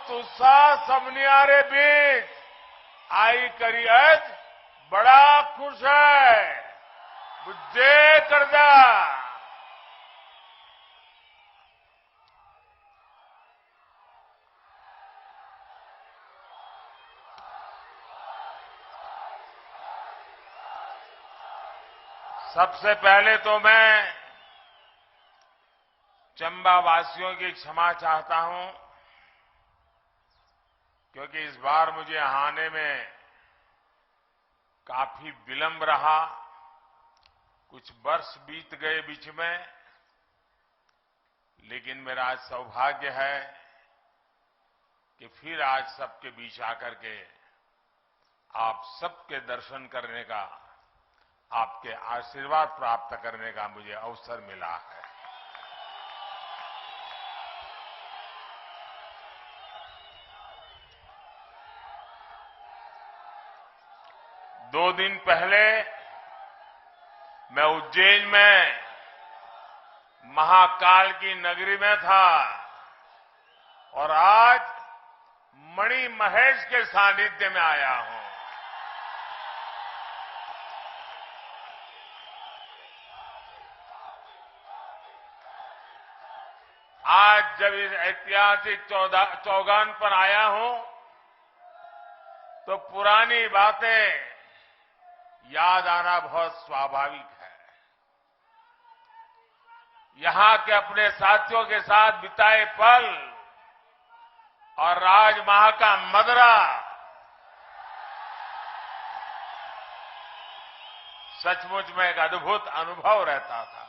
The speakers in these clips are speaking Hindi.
तुसा सबनियारे बीच आई करी अज बड़ा खुश है बुझे करदा। सबसे पहले तो मैं चंबा वासियों की क्षमा चाहता हूं, क्योंकि इस बार मुझे आने में काफी विलंब रहा। कुछ वर्ष बीत गए बीच में, लेकिन मेरा आज सौभाग्य है कि फिर आज सबके बीच आकर के आप सबके दर्शन करने का, आपके आशीर्वाद प्राप्त करने का मुझे अवसर मिला है। दो दिन पहले मैं उज्जैन में महाकाल की नगरी में था और आज मणि महेश के सानिध्य में आया हूं। आज जब इस ऐतिहासिक चौगान पर आया हूं तो पुरानी बातें याद आना बहुत स्वाभाविक है। यहां के अपने साथियों के साथ बिताए पल और राजमहल का मदरा सचमुच में एक अद्भुत अनुभव रहता था।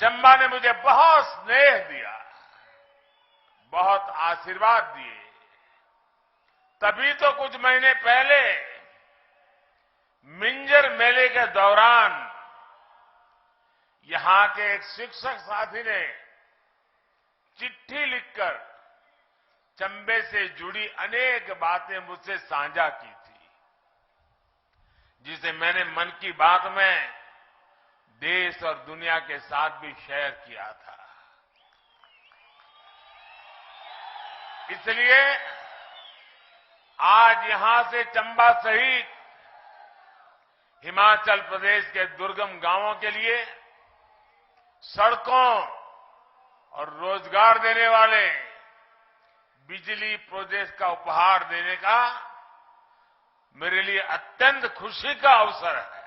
चंबा ने मुझे बहुत स्नेह दिया, बहुत आशीर्वाद दिए। तभी तो कुछ महीने पहले मिंजर मेले के दौरान यहां के एक शिक्षक साथी ने चिट्ठी लिखकर चंबे से जुड़ी अनेक बातें मुझसे साझा की थी, जिसे मैंने मन की बात में देश और दुनिया के साथ भी शेयर किया था। इसलिए आज यहां से चंबा सहित हिमाचल प्रदेश के दुर्गम गांवों के लिए सड़कों और रोजगार देने वाले बिजली प्रोजेक्ट का उपहार देने का मेरे लिए अत्यंत खुशी का अवसर है।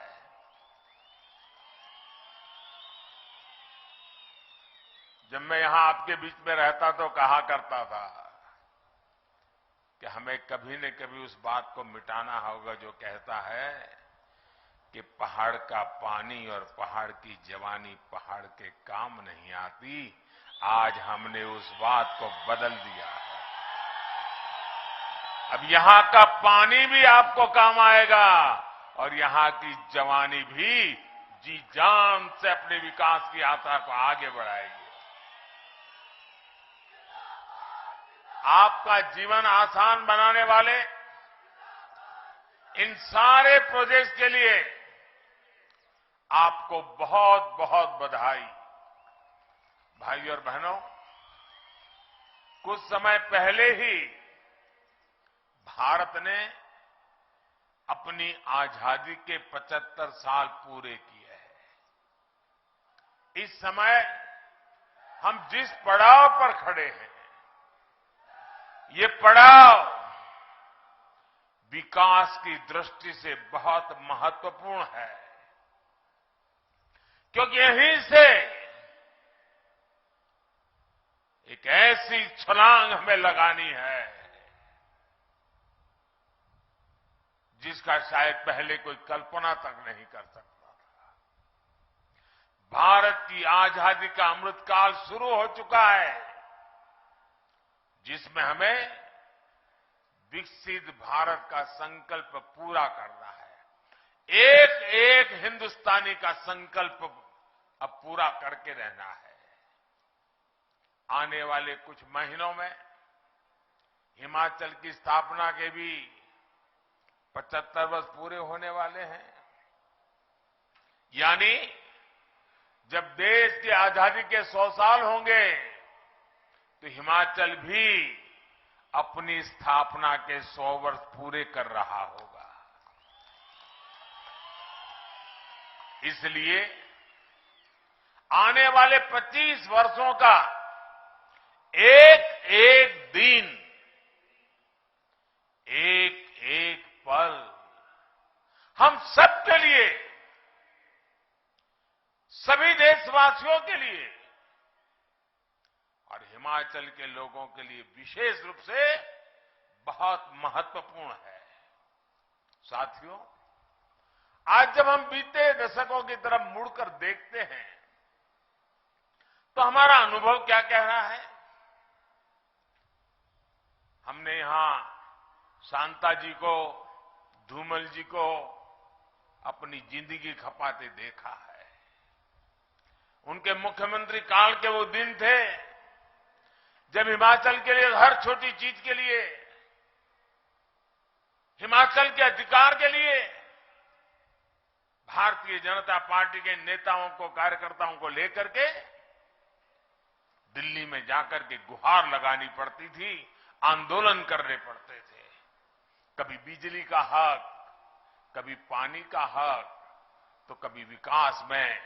जब मैं यहां आपके बीच में रहता तो कहा करता था कि हमें कभी न कभी उस बात को मिटाना होगा जो कहता है कि पहाड़ का पानी और पहाड़ की जवानी पहाड़ के काम नहीं आती। आज हमने उस बात को बदल दिया है। अब यहां का पानी भी आपको काम आएगा और यहां की जवानी भी जी जान से अपने विकास की यात्रा को आगे बढ़ाएगी। आपका जीवन आसान बनाने वाले इन सारे प्रोजेक्ट्स के लिए आपको बहुत बहुत बधाई। भाई और बहनों, कुछ समय पहले ही भारत ने अपनी आजादी के 75 साल पूरे किए हैं। इस समय हम जिस पड़ाव पर खड़े हैं, ये पड़ाव विकास की दृष्टि से बहुत महत्वपूर्ण है, क्योंकि यहीं से एक ऐसी छलांग हमें लगानी है जिसका शायद पहले कोई कल्पना तक नहीं कर सकता था। भारत की आजादी का अमृतकाल शुरू हो चुका है, जिसमें हमें विकसित भारत का संकल्प पूरा करना है। एक एक हिंदुस्तानी का संकल्प अब पूरा करके रहना है। आने वाले कुछ महीनों में हिमाचल की स्थापना के भी 75 वर्ष पूरे होने वाले हैं। यानी जब देश की आजादी के 100 साल होंगे तो हिमाचल भी अपनी स्थापना के 100 वर्ष पूरे कर रहा होगा। इसलिए आने वाले 25 वर्षों का एक एक दिन, एक एक पल हम सबके लिए, सभी देशवासियों के लिए और हिमाचल के लोगों के लिए विशेष रूप से बहुत महत्वपूर्ण है। साथियों, आज जब हम बीते दशकों की तरफ मुड़कर देखते हैं तो हमारा अनुभव क्या कह रहा है? हमने यहां शांता जी को, धूमल जी को अपनी जिंदगी खपाते देखा है। उनके मुख्यमंत्री काल के वो दिन थे जब हिमाचल के लिए, हर छोटी चीज के लिए, हिमाचल के अधिकार के लिए भारतीय जनता पार्टी के नेताओं को, कार्यकर्ताओं को लेकर के दिल्ली में जाकर के गुहार लगानी पड़ती थी, आंदोलन करने पड़ते थे। कभी बिजली का हक, कभी पानी का हक, तो कभी विकास में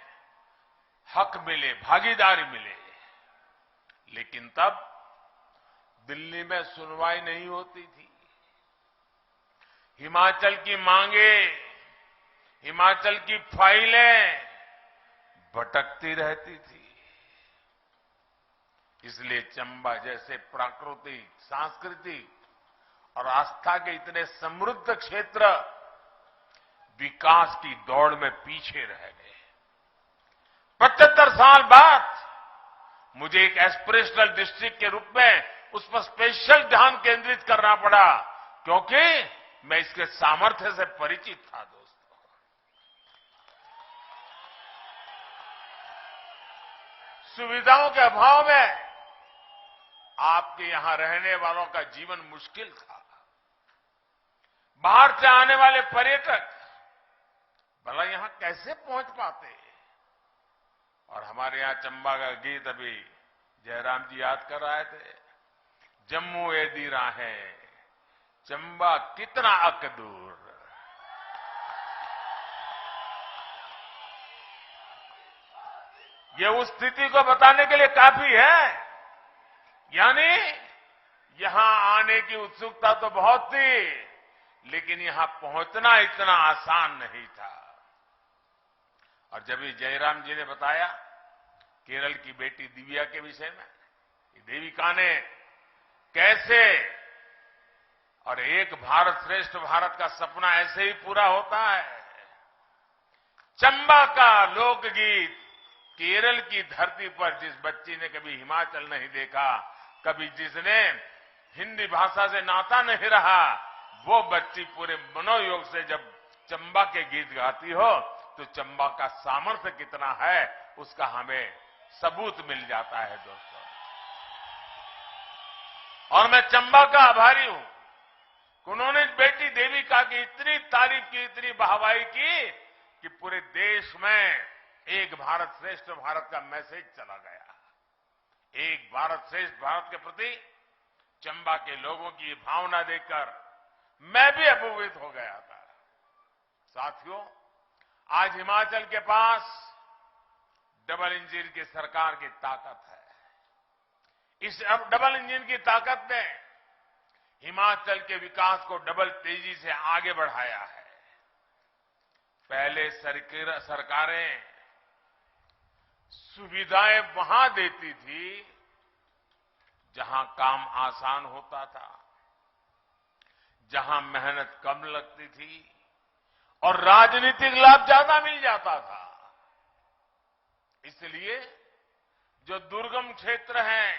हक मिले, भागीदारी मिले। लेकिन तब दिल्ली में सुनवाई नहीं होती थी। हिमाचल की मांगे, हिमाचल की फाइलें भटकती रहती थी। इसलिए चंबा जैसे प्राकृतिक, सांस्कृतिक और आस्था के इतने समृद्ध क्षेत्र विकास की दौड़ में पीछे रह गए। 75 साल बाद मुझे एक एस्पिरेशनल डिस्ट्रिक्ट के रूप में उस पर स्पेशल ध्यान केंद्रित करना पड़ा, क्योंकि मैं इसके सामर्थ्य से परिचित था। दोस्तों, सुविधाओं के अभाव में आपके यहां रहने वालों का जीवन मुश्किल था। बाहर से आने वाले पर्यटक भला यहां कैसे पहुंच पाते? और हमारे यहां चंबा का गीत अभी जयराम जी याद कर रहे थे, जम्मू एदी राहें चंबा कितना अक दूर। ये उस स्थिति को बताने के लिए काफी है। यानी यहां आने की उत्सुकता तो बहुत थी, लेकिन यहां पहुंचना इतना आसान नहीं था। और जब ये जयराम जी ने बताया केरल की बेटी दिव्या के विषय में, देविका ने कैसे, और एक भारत श्रेष्ठ भारत का सपना ऐसे ही पूरा होता है। चंबा का लोकगीत केरल की धरती पर जिस बच्ची ने कभी हिमाचल नहीं देखा, कभी जिसने हिंदी भाषा से नाता नहीं रहा, वो बच्ची पूरे मनोयोग से जब चंबा के गीत गाती हो तो चंबा का सामर्थ्य कितना है उसका हमें सबूत मिल जाता है। दोस्तों, और मैं चंबा का आभारी हूं कि उन्होंने बेटी देविका की इतनी तारीफ की, इतनी वाहवाही की कि पूरे देश में एक भारत श्रेष्ठ भारत का मैसेज चला गया। एक भारत श्रेष्ठ भारत के प्रति चंबा के लोगों की भावना देखकर मैं भी अभिभूत हो गया था। साथियों, आज हिमाचल के पास डबल इंजन की सरकार की ताकत है। इस डबल इंजन की ताकत ने हिमाचल के विकास को डबल तेजी से आगे बढ़ाया है। पहले सरकारें सुविधाएं वहां देती थी जहां काम आसान होता था, जहां मेहनत कम लगती थी और राजनीतिक लाभ ज्यादा मिल जाता था। इसलिए जो दुर्गम क्षेत्र हैं,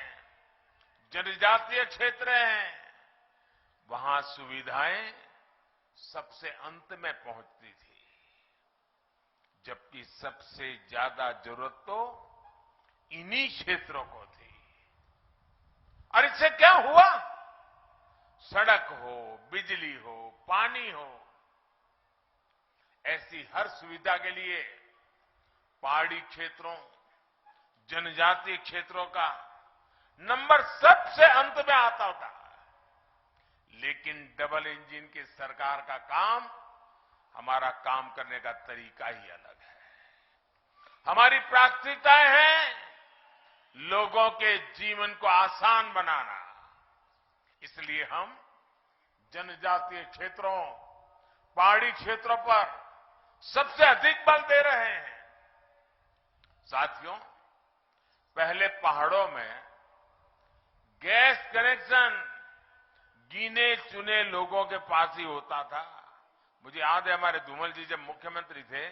जनजातीय क्षेत्र हैं, वहां सुविधाएं सबसे अंत में पहुंचती थी, जबकि सबसे ज्यादा जरूरत तो इन्हीं क्षेत्रों को थी। और इससे क्या हुआ? सड़क हो, बिजली हो, पानी हो, ऐसी हर सुविधा के लिए पहाड़ी क्षेत्रों, जनजातीय क्षेत्रों का नंबर सबसे अंत में आता था। लेकिन डबल इंजन की सरकार का काम, हमारा काम करने का तरीका ही अलग है। हमारी प्राथमिकताएं हैं लोगों के जीवन को आसान बनाना। इसलिए हम जनजातीय क्षेत्रों, पहाड़ी क्षेत्रों पर सबसे अधिक बल दे रहे हैं। साथियों, पहले पहाड़ों में गैस कनेक्शन गिने चुने लोगों के पास ही होता था। मुझे याद है हमारे धूमल जी जब मुख्यमंत्री थे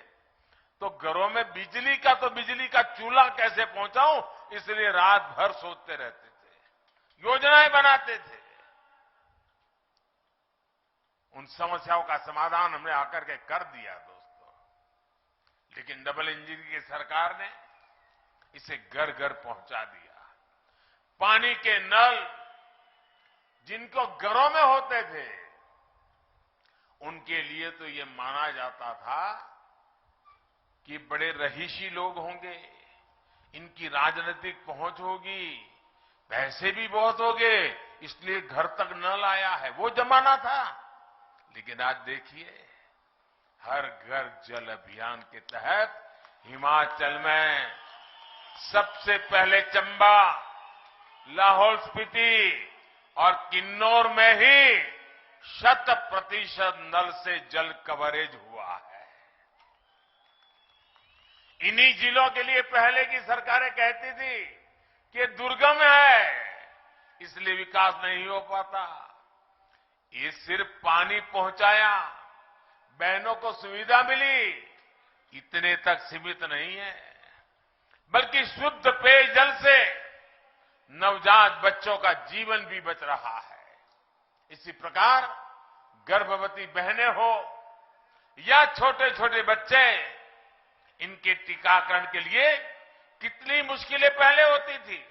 तो घरों में बिजली का चूल्हा कैसे पहुंचाऊं, इसलिए रात भर सोचते रहते थे, योजनाएं बनाते थे। उन समस्याओं का समाधान हमने आकर के कर दिया दोस्तों। लेकिन डबल इंजन की सरकार ने इसे घर घर पहुंचा दिया। पानी के नल जिनको घरों में होते थे, उनके लिए तो ये माना जाता था कि बड़े रहीशी लोग होंगे, इनकी राजनीतिक पहुंच होगी, पैसे भी बहुत होंगे, इसलिए घर तक नल आया है। वो जमाना था। लेकिन आज देखिए, हर घर जल अभियान के तहत हिमाचल में सबसे पहले चंबा, लाहौल स्पीति और किन्नौर में ही 100% नल से जल कवरेज हुआ है। इन्हीं जिलों के लिए पहले की सरकारें कहती थी कि दुर्गम है, इसलिए विकास नहीं हो पाता। ये सिर्फ पानी पहुंचाया, बहनों को सुविधा मिली, इतने तक सीमित नहीं है, बल्कि शुद्ध पेयजल से नवजात बच्चों का जीवन भी बच रहा है। इसी प्रकार गर्भवती बहनें हो या छोटे छोटे बच्चे, इनके टीकाकरण के लिए कितनी मुश्किलें पहले होती थी।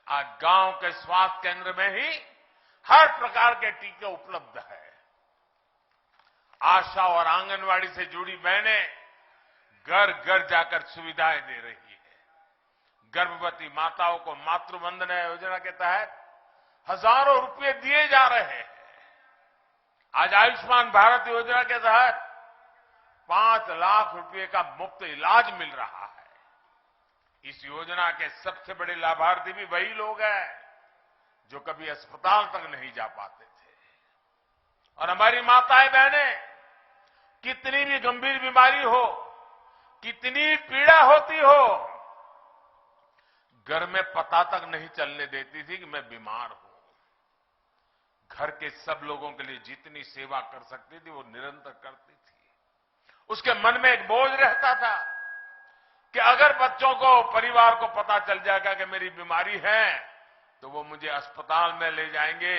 आज गांव के स्वास्थ्य केंद्र में ही हर प्रकार के टीके उपलब्ध है। आशा और आंगनवाड़ी से जुड़ी बहनें घर घर जाकर सुविधाएं दे रही है। गर्भवती माताओं को मातृ वंदना योजना के तहत हजारों रुपए दिए जा रहे हैं। आज आयुष्मान भारत योजना के तहत 5 लाख रुपए का मुफ्त इलाज मिल रहा है। इस योजना के सबसे बड़े लाभार्थी भी वही लोग हैं जो कभी अस्पताल तक नहीं जा पाते थे। और हमारी माताएं बहनें, कितनी भी गंभीर बीमारी हो, कितनी भी पीड़ा होती हो, घर में पता तक नहीं चलने देती थी कि मैं बीमार हूं। घर के सब लोगों के लिए जितनी सेवा कर सकती थी वो निरंतर करती थी। उसके मन में एक बोझ रहता था कि अगर बच्चों को, परिवार को पता चल जाएगा कि मेरी बीमारी है तो वो मुझे अस्पताल में ले जाएंगे।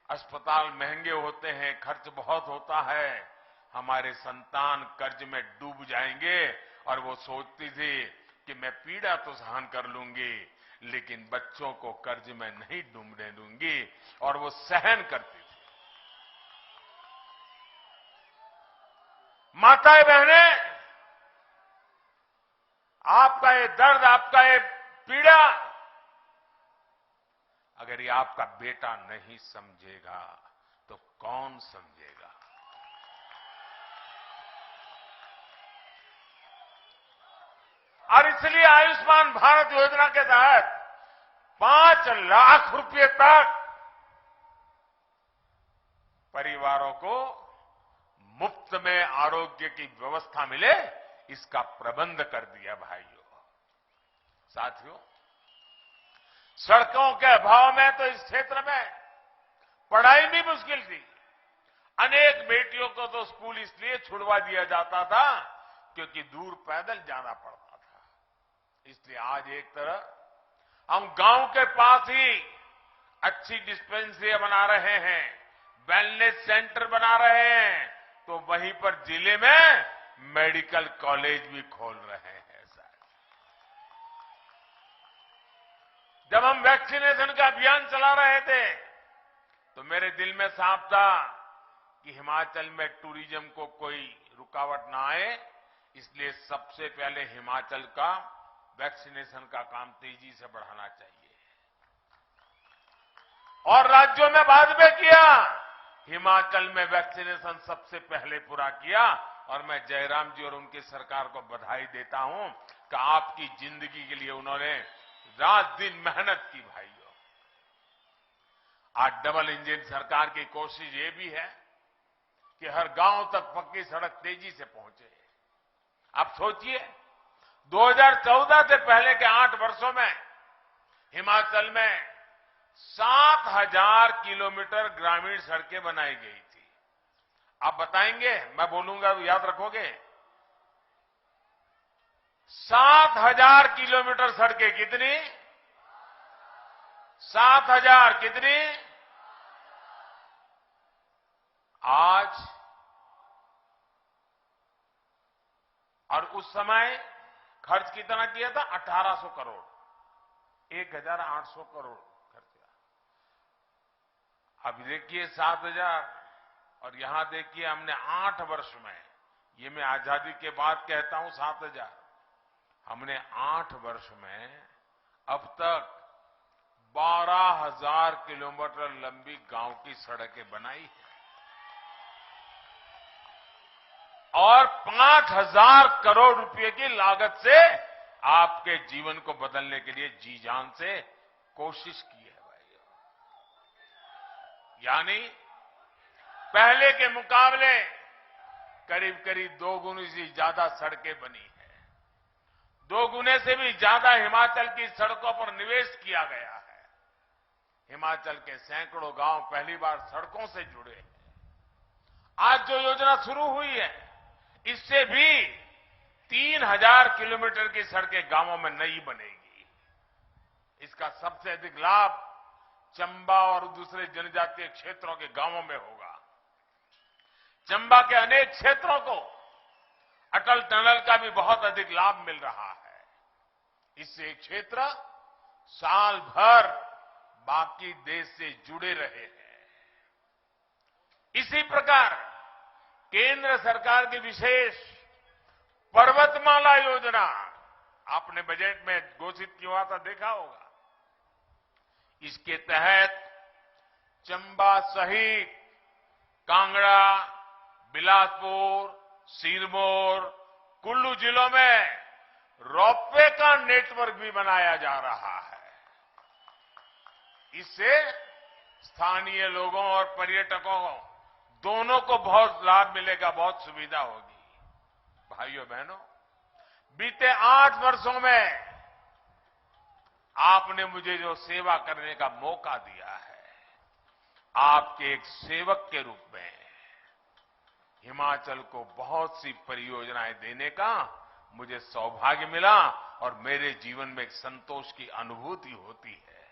अस्पताल महंगे होते हैं, खर्च बहुत होता है, हमारे संतान कर्ज में डूब जाएंगे। और वो सोचती थी कि मैं पीड़ा तो सहन कर लूंगी, लेकिन बच्चों को कर्ज में नहीं डूबने दूंगी, और वो सहन करती थी। माताएं बहनें, आपका ये दर्द, आपका ये पीड़ा, अगर ये आपका बेटा नहीं समझेगा तो कौन समझेगा। और इसलिए आयुष्मान भारत योजना के तहत 5 लाख रुपए तक परिवारों को मुफ्त में आरोग्य की व्यवस्था मिले, इसका प्रबंध कर दिया। भाइयों, साथियों, सड़कों के अभाव में तो इस क्षेत्र में पढ़ाई भी मुश्किल थी। अनेक बेटियों को तो स्कूल इसलिए छुड़वा दिया जाता था क्योंकि दूर पैदल जाना पड़ता था। इसलिए आज एक तरह हम गांव के पास ही अच्छी डिस्पेंसरी बना रहे हैं, वेलनेस सेंटर बना रहे हैं, तो वहीं पर जिले में मेडिकल कॉलेज भी खोल रहे हैं। जब हम वैक्सीनेशन का अभियान चला रहे थे तो मेरे दिल में साफ था कि हिमाचल में टूरिज्म को कोई रुकावट ना आए, इसलिए सबसे पहले हिमाचल का वैक्सीनेशन का काम तेजी से बढ़ाना चाहिए। और राज्यों में बाद में किया। हिमाचल में वैक्सीनेशन सबसे पहले पूरा किया और मैं जयराम जी और उनकी सरकार को बधाई देता हूं कि आपकी जिंदगी के लिए उन्होंने रात दिन मेहनत की भाइयों। आज डबल इंजन सरकार की कोशिश ये भी है कि हर गांव तक पक्की सड़क तेजी से पहुंचे। आप सोचिए 2014 से पहले के 8 वर्षों में हिमाचल में 7,000 किलोमीटर ग्रामीण सड़कें बनाई गई थी। आप बताएंगे, मैं बोलूंगा याद रखोगे? 7,000 किलोमीटर सड़कें कितनी? 7,000 कितनी? आज और उस समय खर्च कितना किया था? 1,800 करोड़, 1,800 करोड़ खर्च किया। अब देखिए 7,000 और यहां देखिए हमने 8 वर्ष में, ये मैं आजादी के बाद कहता हूं 7,000, हमने 8 वर्ष में अब तक 12,000 किलोमीटर लंबी गांव की सड़कें बनाई है और 5,000 करोड़ रुपए की लागत से आपके जीवन को बदलने के लिए जी जान से कोशिश की है भाइयों। यानी पहले के मुकाबले करीब करीब 2 गुने से ज्यादा सड़कें बनी है। 2 गुने से भी ज्यादा हिमाचल की सड़कों पर निवेश किया गया है। हिमाचल के सैकड़ों गांव पहली बार सड़कों से जुड़े हैं। आज जो योजना शुरू हुई है इससे भी 3,000 किलोमीटर की सड़कें गांवों में नई बनेगी। इसका सबसे अधिक लाभ चंबा और दूसरे जनजातीय क्षेत्रों के गांवों में होगा। चंबा के अनेक क्षेत्रों को अटल टनल का भी बहुत अधिक लाभ मिल रहा है। इससे क्षेत्र साल भर बाकी देश से जुड़े रहे हैं। इसी प्रकार केंद्र सरकार की विशेष पर्वतमाला योजना आपने बजट में घोषित किया था, देखा होगा। इसके तहत चंबा सहित कांगड़ा, बिलासपुर, सिरमौर, कुल्लू जिलों में रोपवे का नेटवर्क भी बनाया जा रहा है। इससे स्थानीय लोगों और पर्यटकों दोनों को बहुत लाभ मिलेगा, बहुत सुविधा होगी। भाइयों बहनों, बीते 8 वर्षों में आपने मुझे जो सेवा करने का मौका दिया है, आपके एक सेवक के रूप में हिमाचल को बहुत सी परियोजनाएं देने का मुझे सौभाग्य मिला और मेरे जीवन में एक संतोष की अनुभूति होती है।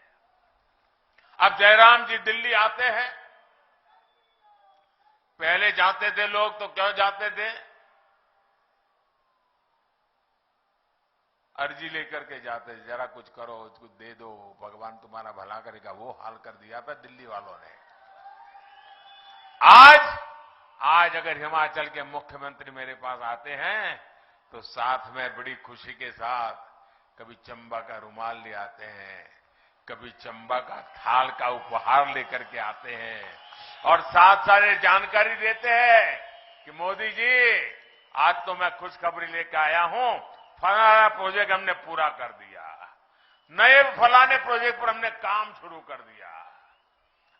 अब जयराम जी दिल्ली आते हैं। पहले जाते थे लोग तो क्यों जाते थे? अर्जी लेकर के जाते थे, जरा कुछ करो, कुछ दे दो, भगवान तुम्हारा भला करेगा। वो हाल कर दिया था दिल्ली वालों ने। आज अगर हिमाचल के मुख्यमंत्री मेरे पास आते हैं तो साथ में बड़ी खुशी के साथ कभी चंबा का रुमाल ले आते हैं, कभी चंबा का थाल का उपहार लेकर के आते हैं और साथ सारे जानकारी देते हैं कि मोदी जी आज तो मैं खुशखबरी लेकर आया हूं, फलाना प्रोजेक्ट हमने पूरा कर दिया, नए फलाने प्रोजेक्ट पर हमने काम शुरू कर दिया।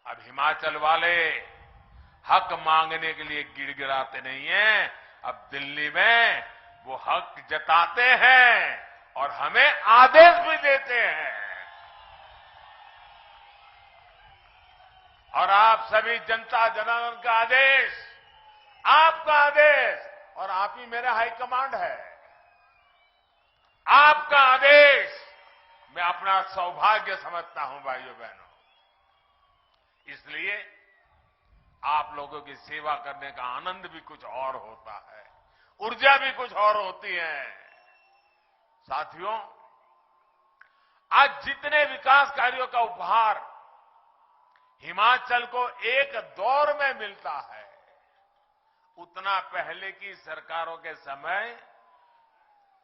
अब हिमाचल वाले हक मांगने के लिए गिड़गिड़ाते नहीं हैं, अब दिल्ली में वो हक जताते हैं और हमें आदेश भी देते हैं। और आप सभी जनता जनार्दन का आदेश, आपका आदेश, और आप ही मेरा हाईकमांड है। आपका आदेश मैं अपना सौभाग्य समझता हूं भाइयों बहनों। इसलिए आप लोगों की सेवा करने का आनंद भी कुछ और होता है, ऊर्जा भी कुछ और होती है। साथियों, आज जितने विकास कार्यों का उपहार हिमाचल को एक दौर में मिलता है, उतना पहले की सरकारों के समय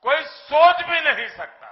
कोई सोच भी नहीं सकता